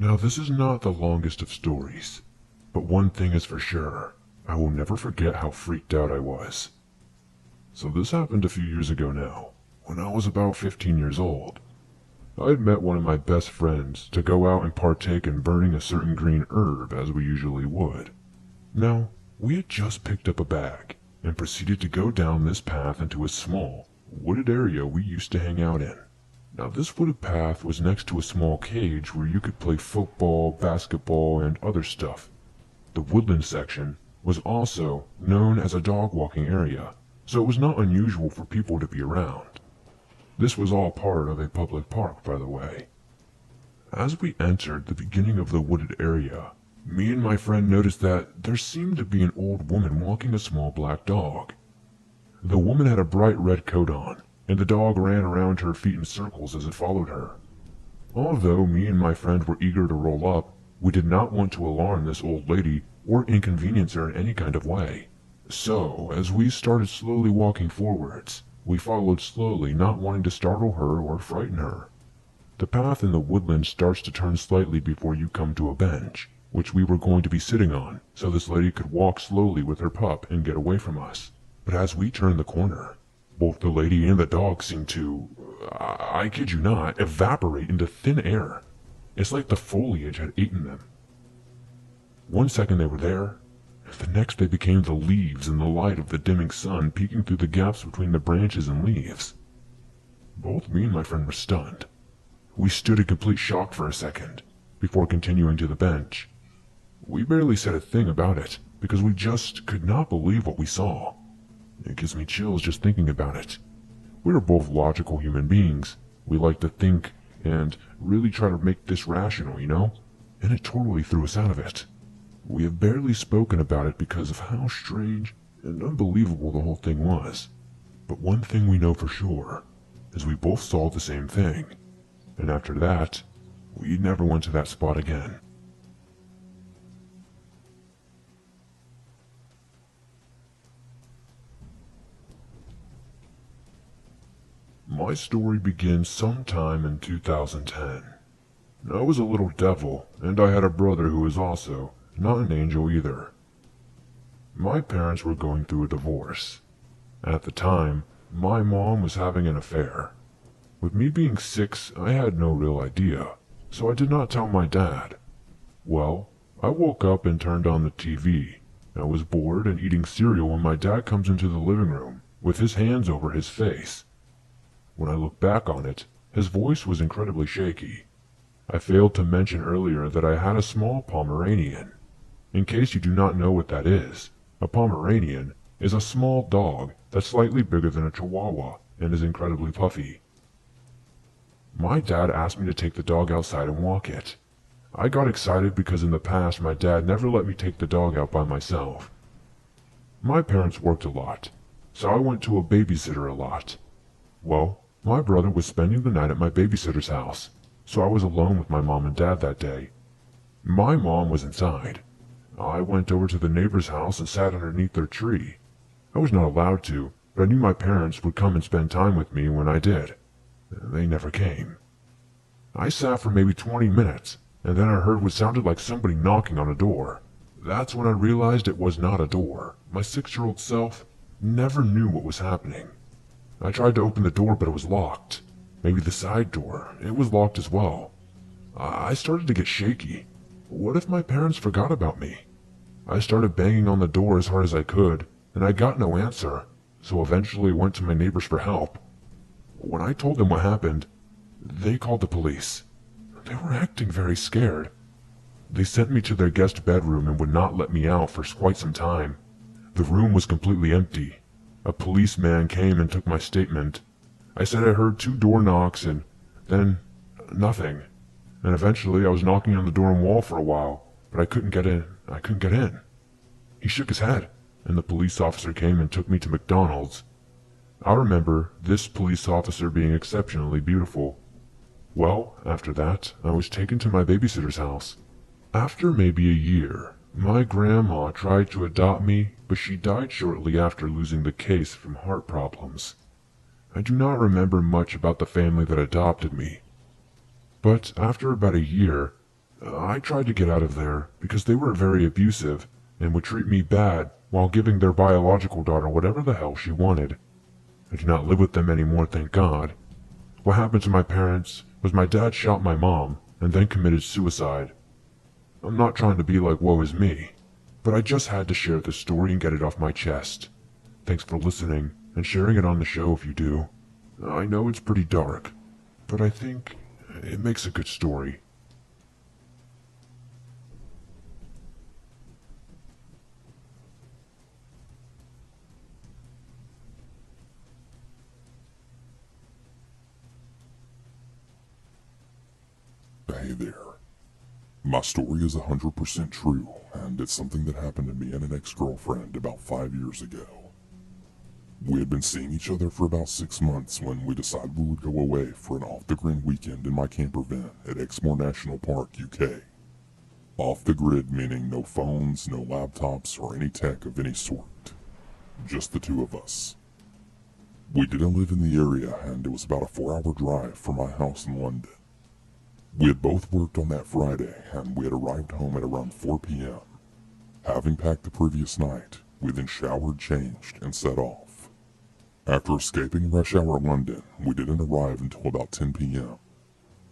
Now this is not the longest of stories, but one thing is for sure, I will never forget how freaked out I was. So this happened a few years ago now, when I was about 15 years old. I had met one of my best friends to go out and partake in burning a certain green herb as we usually would. Now, we had just picked up a bag and proceeded to go down this path into a small, wooded area we used to hang out in. Now this wooded path was next to a small cage where you could play football, basketball, and other stuff. The woodland section was also known as a dog walking area, so it was not unusual for people to be around. This was all part of a public park, by the way. As we entered the beginning of the wooded area, me and my friend noticed that there seemed to be an old woman walking a small black dog. The woman had a bright red coat on, and the dog ran around her feet in circles as it followed her. Although me and my friend were eager to roll up, we did not want to alarm this old lady or inconvenience her in any kind of way. So, as we started slowly walking forwards, we followed slowly, not wanting to startle her or frighten her. The path in the woodland starts to turn slightly before you come to a bench, which we were going to be sitting on, so this lady could walk slowly with her pup and get away from us. But as we turned the corner, both the lady and the dog seemed to, I kid you not, evaporate into thin air. It's like the foliage had eaten them. One second they were there, the next they became the leaves in the light of the dimming sun peeking through the gaps between the branches and leaves. Both me and my friend were stunned. We stood in complete shock for a second, before continuing to the bench. We barely said a thing about it, because we just could not believe what we saw. It gives me chills just thinking about it. We are both logical human beings. We like to think and really try to make this rational, you know? And it totally threw us out of it. We have barely spoken about it because of how strange and unbelievable the whole thing was. But one thing we know for sure is we both saw the same thing. And after that, we never went to that spot again. My story begins sometime in 2010. I was a little devil, and I had a brother who was also not an angel either. My parents were going through a divorce. At the time, my mom was having an affair. With me being 6, I had no real idea, so I did not tell my dad. Well, I woke up and turned on the TV. I was bored and eating cereal when my dad comes into the living room, with his hands over his face. When I look back on it, his voice was incredibly shaky. I failed to mention earlier that I had a small Pomeranian. In case you do not know what that is, a Pomeranian is a small dog that's slightly bigger than a Chihuahua and is incredibly puffy. My dad asked me to take the dog outside and walk it. I got excited because in the past my dad never let me take the dog out by myself. My parents worked a lot, so I went to a babysitter a lot. Well, my brother was spending the night at my babysitter's house, so I was alone with my mom and dad that day. My mom was inside. I went over to the neighbor's house and sat underneath their tree. I was not allowed to, but I knew my parents would come and spend time with me when I did. They never came. I sat for maybe 20 minutes, and then I heard what sounded like somebody knocking on a door. That's when I realized it was not a door. My 6-year-old self never knew what was happening. I tried to open the door, but it was locked. Maybe the side door. It was locked as well. I started to get shaky. What if my parents forgot about me? I started banging on the door as hard as I could, and I got no answer, so eventually I went to my neighbors for help. When I told them what happened, they called the police. They were acting very scared. They sent me to their guest bedroom and would not let me out for quite some time. The room was completely empty. A policeman came and took my statement. I said I heard 2 door knocks and then nothing. And eventually I was knocking on the door and wall for a while, but I couldn't get in. He shook his head, and the police officer came and took me to McDonald's. I remember this police officer being exceptionally beautiful. Well, after that, I was taken to my babysitter's house. After maybe a year, my grandma tried to adopt me, but she died shortly after losing the case from heart problems. I do not remember much about the family that adopted me. But after about a year, I tried to get out of there because they were very abusive and would treat me bad while giving their biological daughter whatever the hell she wanted. I do not live with them anymore, thank God. What happened to my parents was my dad shot my mom and then committed suicide. I'm not trying to be like woe is me, but I just had to share this story and get it off my chest. Thanks for listening and sharing it on the show if you do. I know it's pretty dark, but I think it makes a good story. Hey there. My story is 100% true, and it's something that happened to me and an ex-girlfriend about 5 years ago. We had been seeing each other for about 6 months when we decided we would go away for an off-the-grid weekend in my camper van at Exmoor National Park, UK. Off the grid meaning no phones, no laptops, or any tech of any sort. Just the two of us. We didn't live in the area, and it was about a 4-hour drive from my house in London. We had both worked on that Friday, and we had arrived home at around 4 p.m. Having packed the previous night, we then showered, changed, and set off. After escaping rush hour London, we didn't arrive until about 10 p.m.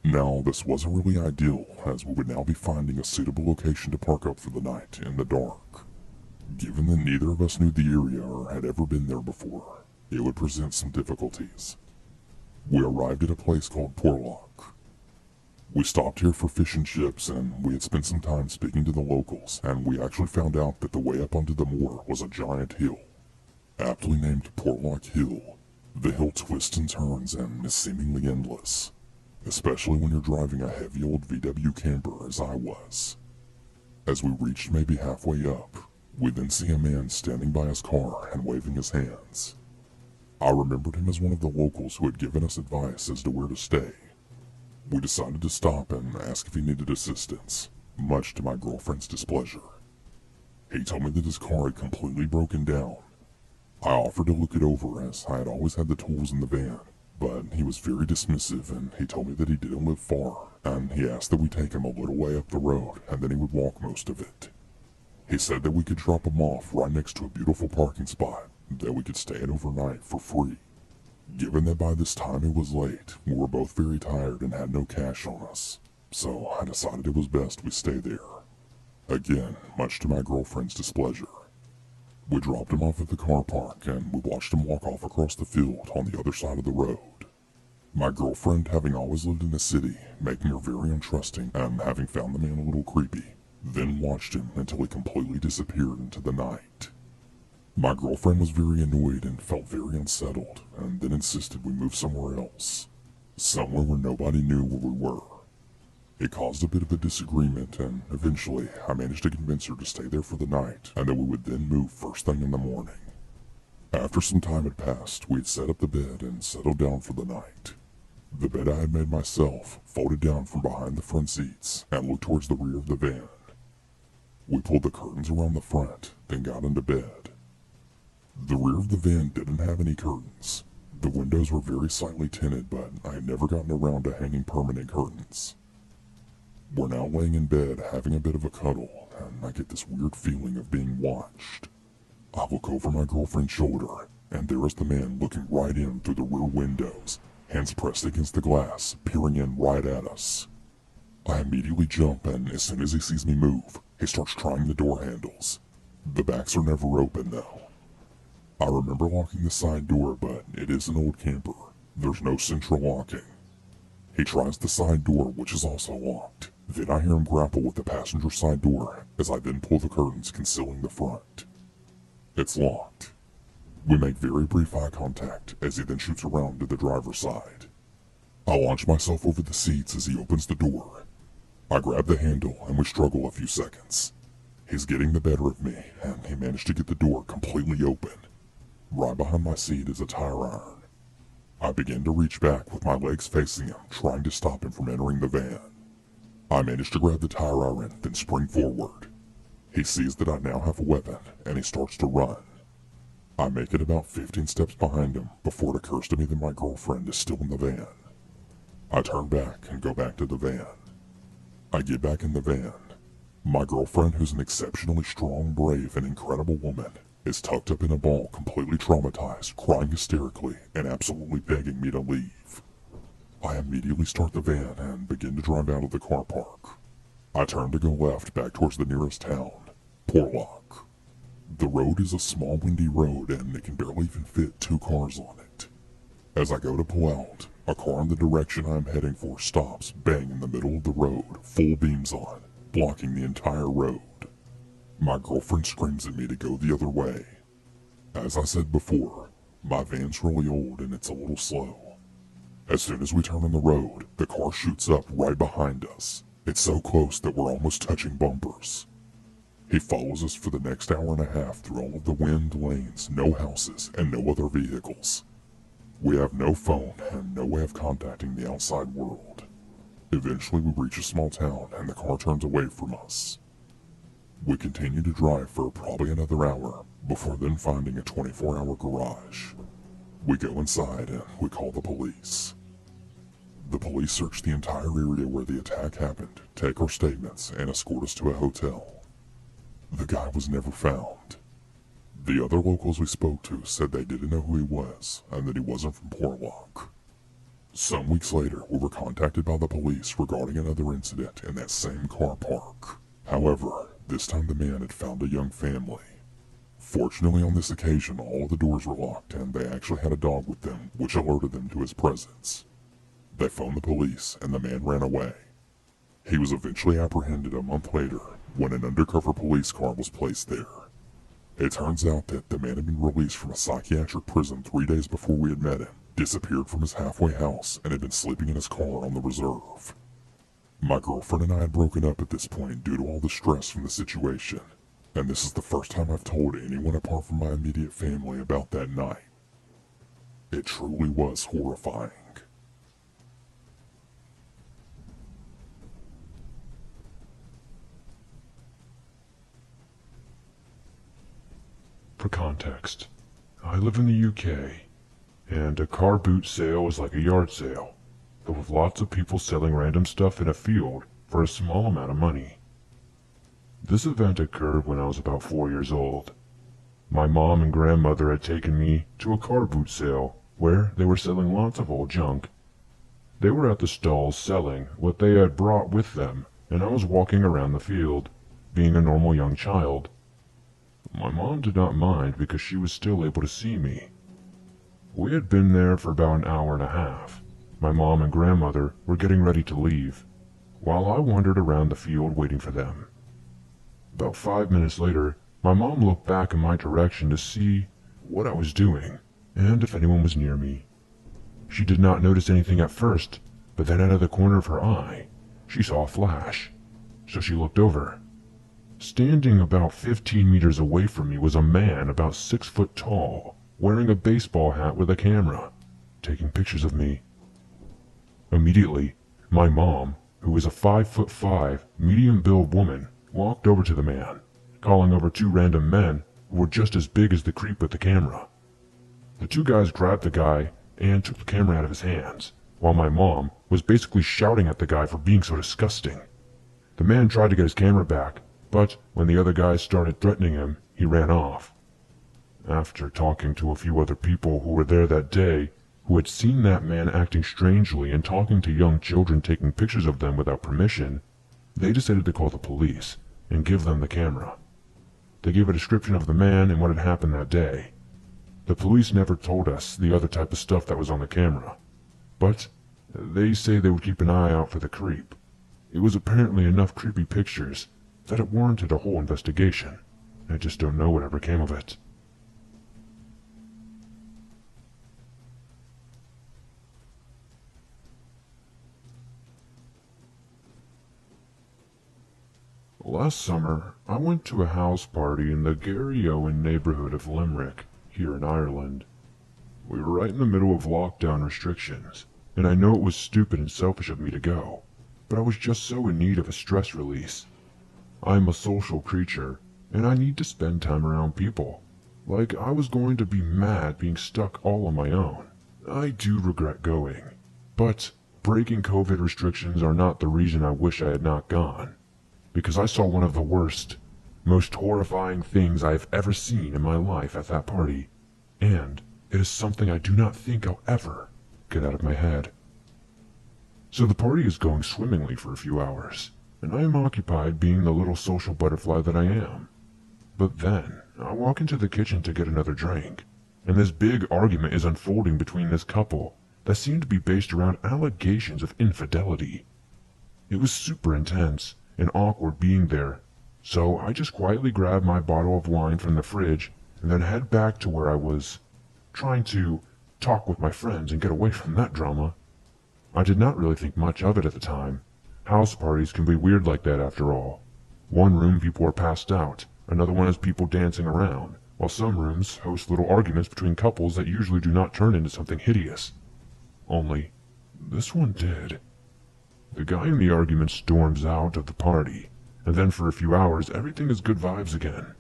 Now, this wasn't really ideal, as we would now be finding a suitable location to park up for the night in the dark. Given that neither of us knew the area or had ever been there before, it would present some difficulties. We arrived at a place called Porlock. We stopped here for fish and chips, and we had spent some time speaking to the locals, and we actually found out that the way up onto the moor was a giant hill. Aptly named Porlock Hill, the hill twists and turns and is seemingly endless, especially when you're driving a heavy old VW camper as I was. As we reached maybe halfway up, we then see a man standing by his car and waving his hands. I remembered him as one of the locals who had given us advice as to where to stay. We decided to stop and ask if he needed assistance, much to my girlfriend's displeasure. He told me that his car had completely broken down. I offered to look it over as I had always had the tools in the van, but he was very dismissive and he told me that he didn't live far, and he asked that we take him a little way up the road and then he would walk most of it. He said that we could drop him off right next to a beautiful parking spot, that we could stay at overnight for free. Given that by this time it was late, we were both very tired and had no cash on us, so I decided it was best we stay there. Again, much to my girlfriend's displeasure. We dropped him off at the car park and we watched him walk off across the field on the other side of the road. My girlfriend, having always lived in the city, making her very untrusting and having found the man a little creepy, then watched him until he completely disappeared into the night. My girlfriend was very annoyed and felt very unsettled, and then insisted we move somewhere else. Somewhere where nobody knew where we were. It caused a bit of a disagreement, and eventually I managed to convince her to stay there for the night, and that we would then move first thing in the morning. After some time had passed, we had set up the bed and settled down for the night. The bed I had made myself folded down from behind the front seats and looked towards the rear of the van. We pulled the curtains around the front, then got into bed. The rear of the van didn't have any curtains. The windows were very slightly tinted, but I had never gotten around to hanging permanent curtains. We're now laying in bed having a bit of a cuddle, and I get this weird feeling of being watched. I look over my girlfriend's shoulder, and there is the man looking right in through the rear windows, hands pressed against the glass, peering in right at us. I immediately jump, and as soon as he sees me move, he starts trying the door handles. The backs are never open, though. I remember locking the side door, but it is an old camper. There's no central locking. He tries the side door, which is also locked. Then I hear him grapple with the passenger side door, as I then pull the curtains concealing the front. It's locked. We make very brief eye contact, as he then shoots around to the driver's side. I launch myself over the seats as he opens the door. I grab the handle, and we struggle a few seconds. He's getting the better of me, and he managed to get the door completely open. Right behind my seat is a tire iron. I begin to reach back with my legs facing him, trying to stop him from entering the van. I manage to grab the tire iron, then spring forward. He sees that I now have a weapon, and he starts to run. I make it about 15 steps behind him before it occurs to me that my girlfriend is still in the van. I turn back and go back to the van. I get back in the van. My girlfriend, who's an exceptionally strong, brave, and incredible woman, is tucked up in a ball, completely traumatized, crying hysterically, and absolutely begging me to leave. I immediately start the van and begin to drive out of the car park. I turn to go left back towards the nearest town, Portlock. The road is a small, windy road, and it can barely even fit 2 cars on it. As I go to pull out, a car in the direction I'm heading for stops bang in the middle of the road, full beams on, blocking the entire road. My girlfriend screams at me to go the other way. As I said before, my van's really old and it's a little slow. As soon as we turn on the road, the car shoots up right behind us. It's so close that we're almost touching bumpers. He follows us for the next hour and a half through all of the wind lanes, no houses, and no other vehicles. We have no phone and no way of contacting the outside world. Eventually we reach a small town and the car turns away from us. We continue to drive for probably another hour before then finding a 24-hour garage. We go inside and we call the police. The police search the entire area where the attack happened, take our statements, and escort us to a hotel. The guy was never found. The other locals we spoke to said they didn't know who he was and that he wasn't from Portlock. Some weeks later, we were contacted by the police regarding another incident in that same car park. However, this time the man had found a young family. Fortunately, on this occasion, all of the doors were locked and they actually had a dog with them, which alerted them to his presence. They phoned the police and the man ran away. He was eventually apprehended a month later when an undercover police car was placed there. It turns out that the man had been released from a psychiatric prison 3 days before we had met him, disappeared from his halfway house, and had been sleeping in his car on the reserve. My girlfriend and I had broken up at this point due to all the stress from the situation, and this is the first time I've told anyone apart from my immediate family about that night. It truly was horrifying. For context, I live in the UK, and a car boot sale is like a yard sale, but with lots of people selling random stuff in a field for a small amount of money. This event occurred when I was about 4 years old. My mom and grandmother had taken me to a car boot sale where they were selling lots of old junk. They were at the stalls selling what they had brought with them, and I was walking around the field, being a normal young child. My mom did not mind because she was still able to see me. We had been there for about an hour and a half. My mom and grandmother were getting ready to leave, while I wandered around the field waiting for them. About 5 minutes later, my mom looked back in my direction to see what I was doing, and if anyone was near me. She did not notice anything at first, but then out of the corner of her eye, she saw a flash, so she looked over. Standing about 15 meters away from me was a man about 6 foot tall, wearing a baseball hat with a camera, taking pictures of me. Immediately, my mom, who was a 5'5", medium-build woman, walked over to the man, calling over 2 random men who were just as big as the creep with the camera. The 2 guys grabbed the guy and took the camera out of his hands, while my mom was basically shouting at the guy for being so disgusting. The man tried to get his camera back, but when the other guys started threatening him, he ran off. After talking to a few other people who were there that day, who had seen that man acting strangely and talking to young children taking pictures of them without permission, they decided to call the police and give them the camera. They gave a description of the man and what had happened that day. The police never told us the other type of stuff that was on the camera, but they say they would keep an eye out for the creep. It was apparently enough creepy pictures that it warranted a whole investigation. I just don't know whatever came of it. Last summer, I went to a house party in the Garryowen neighborhood of Limerick, here in Ireland. We were right in the middle of lockdown restrictions, and I know it was stupid and selfish of me to go, but I was just so in need of a stress release. I'm a social creature, and I need to spend time around people. Like, I was going to be mad being stuck all on my own. I do regret going, but breaking COVID restrictions are not the reason I wish I had not gone, because I saw one of the worst, most horrifying things I have ever seen in my life at that party, and it is something I do not think I'll ever get out of my head. So the party is going swimmingly for a few hours, and I am occupied being the little social butterfly that I am. But then, I walk into the kitchen to get another drink, and this big argument is unfolding between this couple that seemed to be based around allegations of infidelity. It was super intense and awkward being there, so I just quietly grab my bottle of wine from the fridge and then head back to where I was trying to talk with my friends and get away from that drama. I did not really think much of it at the time. House parties can be weird like that after all. One room people are passed out, another one has people dancing around, while some rooms host little arguments between couples that usually do not turn into something hideous. Only, this one did. The guy in the argument storms out of the party, and then for a few hours everything is good vibes again.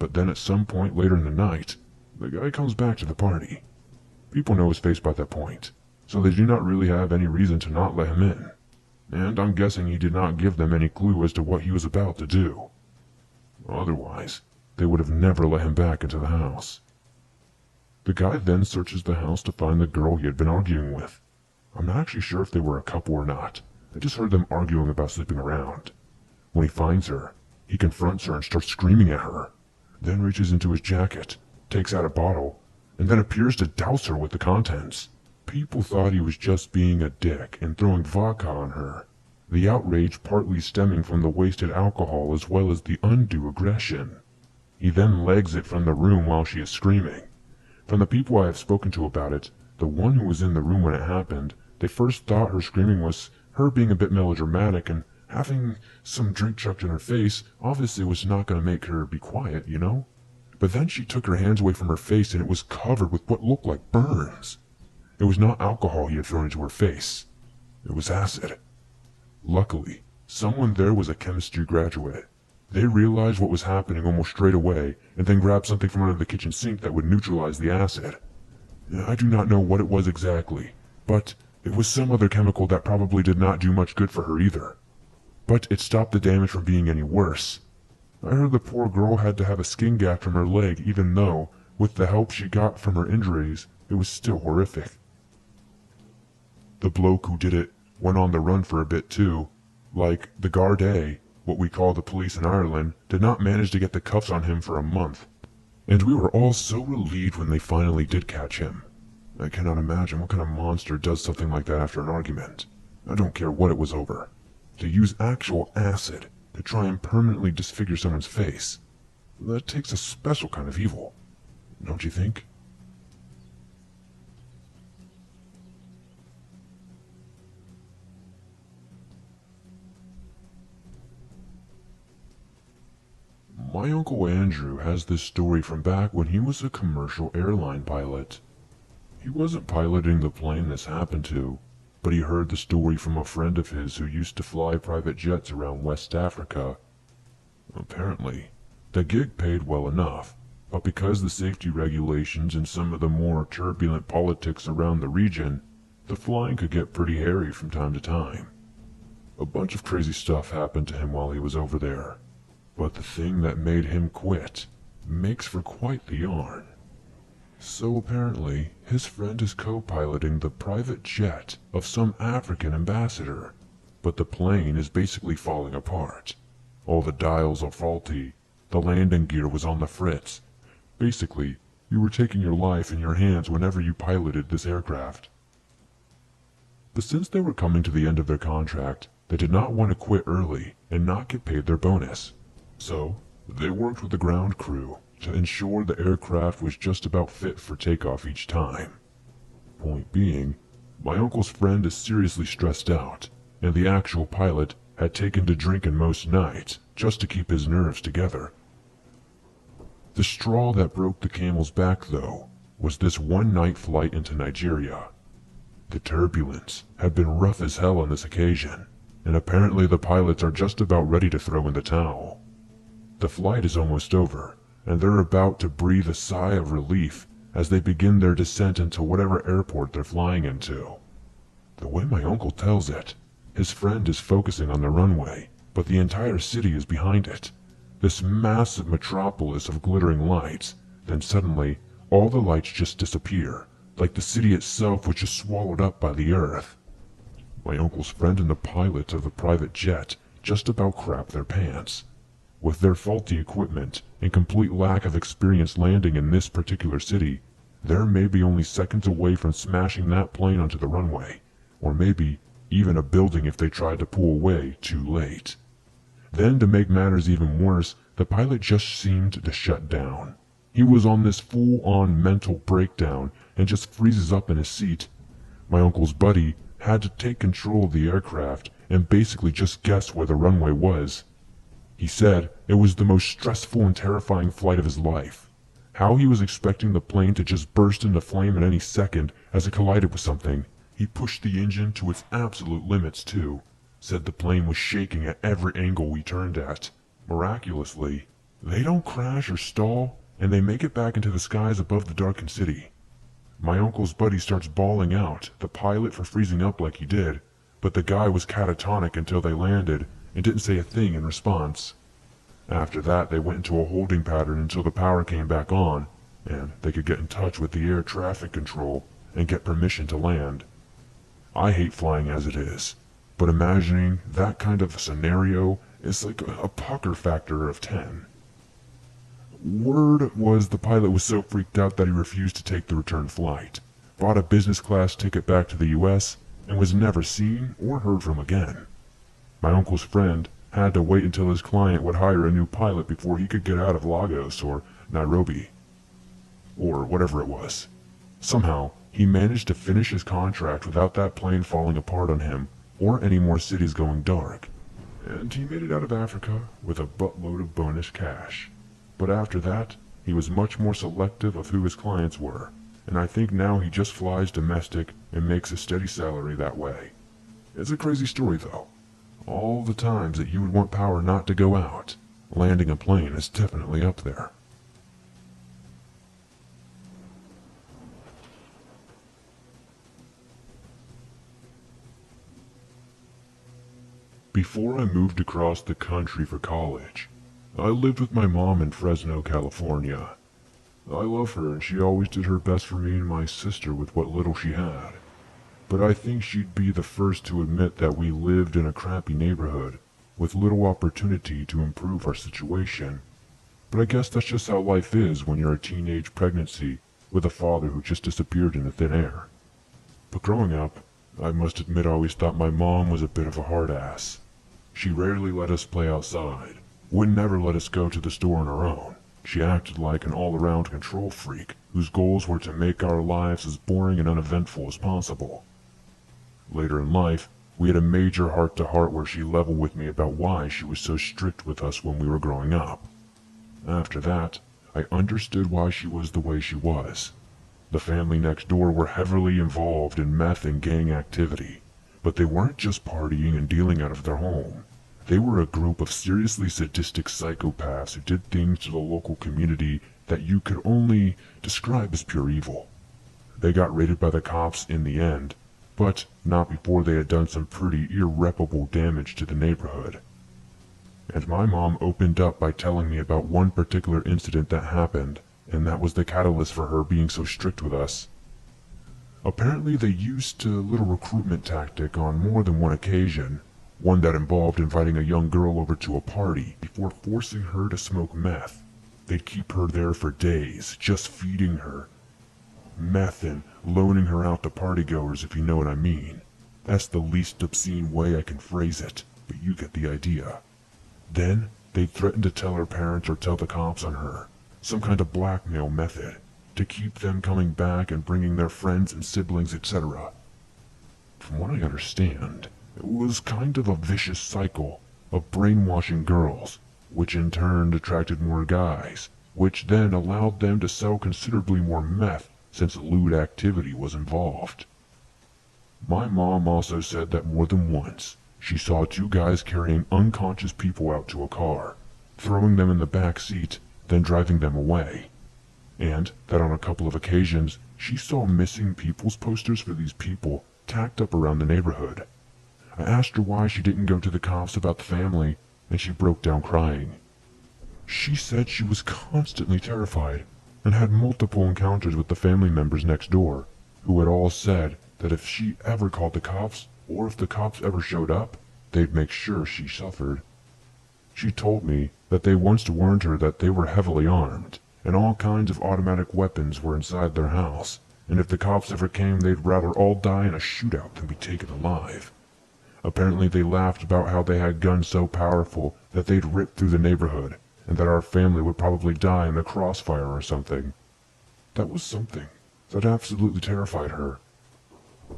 But then at some point later in the night, the guy comes back to the party. People know his face by that point, so they do not really have any reason to not let him in. And I'm guessing he did not give them any clue as to what he was about to do. Otherwise, they would have never let him back into the house. The guy then searches the house to find the girl he had been arguing with. I'm not actually sure if they were a couple or not. I just heard them arguing about sleeping around. When he finds her, he confronts her and starts screaming at her, then reaches into his jacket, takes out a bottle, and then appears to douse her with the contents. People thought he was just being a dick and throwing vodka on her, the outrage partly stemming from the wasted alcohol as well as the undue aggression. He then legs it from the room while she is screaming. From the people I have spoken to about it, the one who was in the room when it happened, they first thought her screaming was her being a bit melodramatic, and having some drink chucked in her face obviously was not going to make her be quiet, you know? But then she took her hands away from her face and it was covered with what looked like burns. It was not alcohol he had thrown into her face. It was acid. Luckily, someone there was a chemistry graduate. They realized what was happening almost straight away and then grabbed something from under the kitchen sink that would neutralize the acid. I do not know what it was exactly, but it was some other chemical that probably did not do much good for her either. But it stopped the damage from being any worse. I heard the poor girl had to have a skin gap from her leg even though, with the help she got from her injuries, it was still horrific. The bloke who did it went on the run for a bit too. Like, the Gardaí, what we call the police in Ireland, did not manage to get the cuffs on him for a month. And we were all so relieved when they finally did catch him. I cannot imagine what kind of monster does something like that after an argument. I don't care what it was over. To use actual acid to try and permanently disfigure someone's face, that takes a special kind of evil, don't you think? My Uncle Andrew has this story from back when he was a commercial airline pilot. He wasn't piloting the plane this happened to, but he heard the story from a friend of his who used to fly private jets around West Africa. Apparently, the gig paid well enough, but because the safety regulations and some of the more turbulent politics around the region, the flying could get pretty hairy from time to time. A bunch of crazy stuff happened to him while he was over there. But the thing that made him quit makes for quite the yarn. So apparently, his friend is co-piloting the private jet of some African ambassador, but the plane is basically falling apart. All the dials are faulty, the landing gear was on the fritz. Basically, you were taking your life in your hands whenever you piloted this aircraft. But since they were coming to the end of their contract, they did not want to quit early and not get paid their bonus. So, they worked with the ground crew to ensure the aircraft was just about fit for takeoff each time. Point being, my uncle's friend is seriously stressed out, and the actual pilot had taken to drinking most nights just to keep his nerves together. The straw that broke the camel's back, though, was this one-night flight into Nigeria. The turbulence had been rough as hell on this occasion, and apparently the pilots are just about ready to throw in the towel. The flight is almost over, and they're about to breathe a sigh of relief as they begin their descent into whatever airport they're flying into. The way my uncle tells it, his friend is focusing on the runway, but the entire city is behind it. This massive metropolis of glittering lights, then suddenly, all the lights just disappear, like the city itself was just swallowed up by the earth. My uncle's friend and the pilot of the private jet just about crapped their pants. With their faulty equipment and complete lack of experience landing in this particular city, they're maybe only seconds away from smashing that plane onto the runway, or maybe even a building if they tried to pull away too late. Then, to make matters even worse, the pilot just seemed to shut down. He was on this full-on mental breakdown and just freezes up in his seat. My uncle's buddy had to take control of the aircraft and basically just guess where the runway was. He said it was the most stressful and terrifying flight of his life. How he was expecting the plane to just burst into flame at any second as it collided with something. He pushed the engine to its absolute limits too. Said the plane was shaking at every angle we turned at. Miraculously, they don't crash or stall, and they make it back into the skies above the darkened city. My uncle's buddy starts bawling out, the pilot for freezing up like he did, but the guy was catatonic until they landed and didn't say a thing in response. After that, they went into a holding pattern until the power came back on, and they could get in touch with the air traffic control and get permission to land. I hate flying as it is, but imagining that kind of scenario is like a pucker factor of 10. Word was the pilot was so freaked out that he refused to take the return flight, bought a business class ticket back to the US, and was never seen or heard from again. My uncle's friend had to wait until his client would hire a new pilot before he could get out of Lagos or Nairobi, or whatever it was. Somehow, he managed to finish his contract without that plane falling apart on him or any more cities going dark, and he made it out of Africa with a buttload of bonus cash. But after that, he was much more selective of who his clients were, and I think now he just flies domestic and makes a steady salary that way. It's a crazy story though. All the times that you would want power not to go out, landing a plane is definitely up there. Before I moved across the country for college, I lived with my mom in Fresno, California. I love her and she always did her best for me and my sister with what little she had. But I think she'd be the first to admit that we lived in a crappy neighborhood, with little opportunity to improve our situation. But I guess that's just how life is when you're a teenage pregnancy with a father who just disappeared into thin air. But growing up, I must admit I always thought my mom was a bit of a hard ass. She rarely let us play outside, would never let us go to the store on our own. She acted like an all-around control freak, whose goals were to make our lives as boring and uneventful as possible. Later in life, we had a major heart-to-heart where she leveled with me about why she was so strict with us when we were growing up. After that, I understood why she was the way she was. The family next door were heavily involved in meth and gang activity, but they weren't just partying and dealing out of their home. They were a group of seriously sadistic psychopaths who did things to the local community that you could only describe as pure evil. They got raided by the cops in the end, but not before they had done some pretty irreparable damage to the neighborhood. And my mom opened up by telling me about one particular incident that happened, and that was the catalyst for her being so strict with us. Apparently they used a little recruitment tactic on more than one occasion, one that involved inviting a young girl over to a party before forcing her to smoke meth. They'd keep her there for days, just feeding her meth and loaning her out to partygoers, if you know what I mean. That's the least obscene way I can phrase it, but you get the idea. Then, they'd threaten to tell her parents or tell the cops on her, some kind of blackmail method, to keep them coming back and bringing their friends and siblings, etc. From what I understand, it was kind of a vicious cycle of brainwashing girls, which in turn attracted more guys, which then allowed them to sell considerably more meth since lewd activity was involved. My mom also said that more than once, she saw two guys carrying unconscious people out to a car, throwing them in the back seat, then driving them away. And that on a couple of occasions, she saw missing people's posters for these people tacked up around the neighborhood. I asked her why she didn't go to the cops about the family, and she broke down crying. She said she was constantly terrified and had multiple encounters with the family members next door, who had all said that if she ever called the cops, or if the cops ever showed up, they'd make sure she suffered. She told me that they once warned her that they were heavily armed, and all kinds of automatic weapons were inside their house, and if the cops ever came, they'd rather all die in a shootout than be taken alive. Apparently they laughed about how they had guns so powerful that they'd rip through the neighborhood, and that our family would probably die in the crossfire or something. That was something that absolutely terrified her.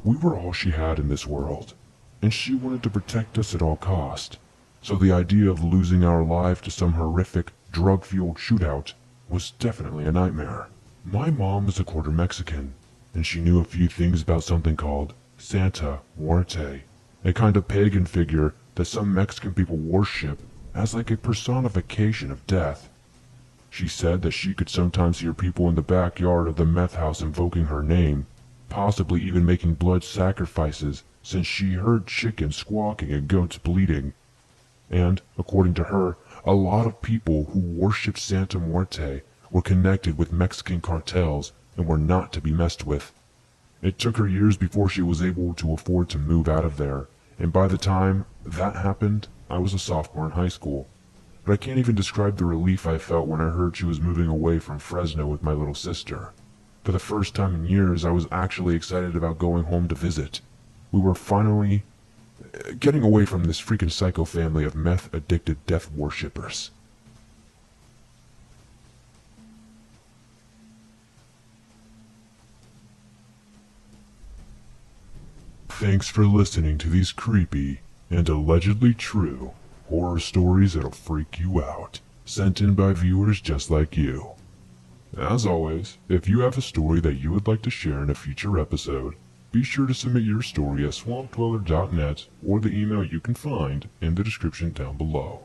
We were all she had in this world, and she wanted to protect us at all cost, so the idea of losing our life to some horrific, drug-fueled shootout was definitely a nightmare. My mom was a quarter Mexican, and she knew a few things about something called Santa Muerte, a kind of pagan figure that some Mexican people worship as like a personification of death. She said that she could sometimes hear people in the backyard of the meth house invoking her name, possibly even making blood sacrifices since she heard chickens squawking and goats bleating. And, according to her, a lot of people who worshipped Santa Muerte were connected with Mexican cartels and were not to be messed with. It took her years before she was able to afford to move out of there, and by the time that happened, I was a sophomore in high school. But I can't even describe the relief I felt when I heard she was moving away from Fresno with my little sister. For the first time in years, I was actually excited about going home to visit. We were finally getting away from this freaking psycho family of meth-addicted death worshippers. Thanks for listening to these creepy and allegedly true horror stories that'll freak you out, sent in by viewers just like you. As always, if you have a story that you would like to share in a future episode, be sure to submit your story at swampdweller.net or the email you can find in the description down below.